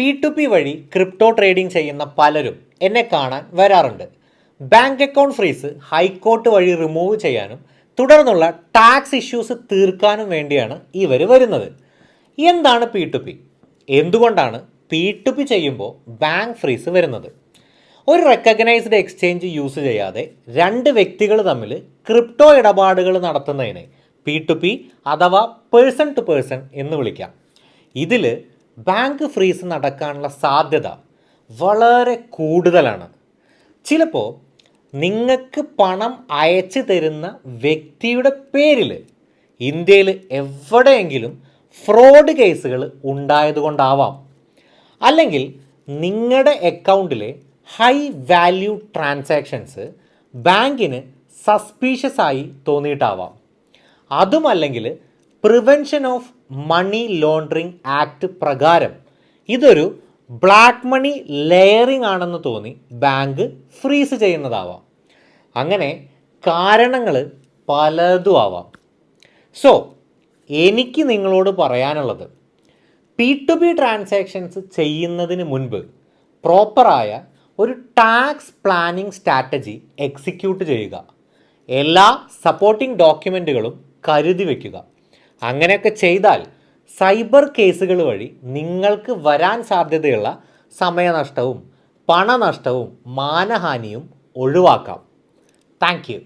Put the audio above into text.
P2P വഴി crypto trading ചെയ്യുന്ന പലരും എന്നെ കാണാൻ വരാറുണ്ട്. ബാങ്ക് അക്കൗണ്ട് ഫ്രീസ് ഹൈക്കോർട്ട് വഴി റിമൂവ് ചെയ്യാനും തുടർന്നുള്ള ടാക്സ് ഇഷ്യൂസ് തീർക്കാനും വേണ്ടിയാണ് ഇവർ വരുന്നത്. എന്താണ് P2P? എന്തുകൊണ്ടാണ് P2P ചെയ്യുമ്പോൾ ബാങ്ക് ഫ്രീസ് വരുന്നത്? ഒരു റെക്കഗ്നൈസ്ഡ് എക്സ്ചേഞ്ച് യൂസ് ചെയ്യാതെ രണ്ട് വ്യക്തികൾ തമ്മിൽ ക്രിപ്റ്റോ ഇടപാടുകൾ നടത്തുന്നതിനെ P2P അഥവാ പേഴ്സൺ ടു പേഴ്സൺ എന്ന് വിളിക്കാം. ഇതിൽ ബാങ്ക് ഫ്രീസ് നടക്കാനുള്ള സാധ്യത വളരെ കൂടുതലാണ്. ചിലപ്പോൾ നിങ്ങൾക്ക് പണം അയച്ചു തരുന്ന വ്യക്തിയുടെ പേരിൽ ഇന്ത്യയിൽ എവിടെയെങ്കിലും ഫ്രോഡ് കേസുകൾ ഉണ്ടായതുകൊണ്ടാവാം. അല്ലെങ്കിൽ നിങ്ങളുടെ അക്കൗണ്ടിലെ ഹൈ വാല്യൂ ട്രാൻസാക്ഷൻസ് ബാങ്കിന് സസ്പീഷ്യസ് ആയി തോന്നിയിട്ടാവാം. അതുമല്ലെങ്കിൽ prevention of money laundering act പ്രകാരം ഇതൊരു ബ്ലാക്ക് മണി ലെയറിംഗ് ആണെന്ന് തോന്നി ബാങ്ക് ഫ്രീസ് ചെയ്യുന്നതാവാം. അങ്ങനെ കാരണങ്ങൾ പലതും ആവാം. സോ എനിക്ക് നിങ്ങളോട് പറയാനുള്ളത്, P2P ട്രാൻസാക്ഷൻസ് ചെയ്യുന്നതിന് മുൻപ് പ്രോപ്പറായ ഒരു ടാക്സ് പ്ലാനിംഗ് സ്ട്രാറ്റജി എക്സിക്യൂട്ട് ചെയ്യുക. എല്ലാ സപ്പോർട്ടിംഗ് ഡോക്യുമെൻറ്റുകളും കരുതി വയ്ക്കുക. അങ്ങനെയൊക്കെ ചെയ്താൽ സൈബർ കേസുകൾ വഴി നിങ്ങൾക്ക് വരാൻ സാധ്യതയുള്ള സമയനഷ്ടവും പണനഷ്ടവും മാനഹാനിയും ഒഴിവാക്കാം. Thank you.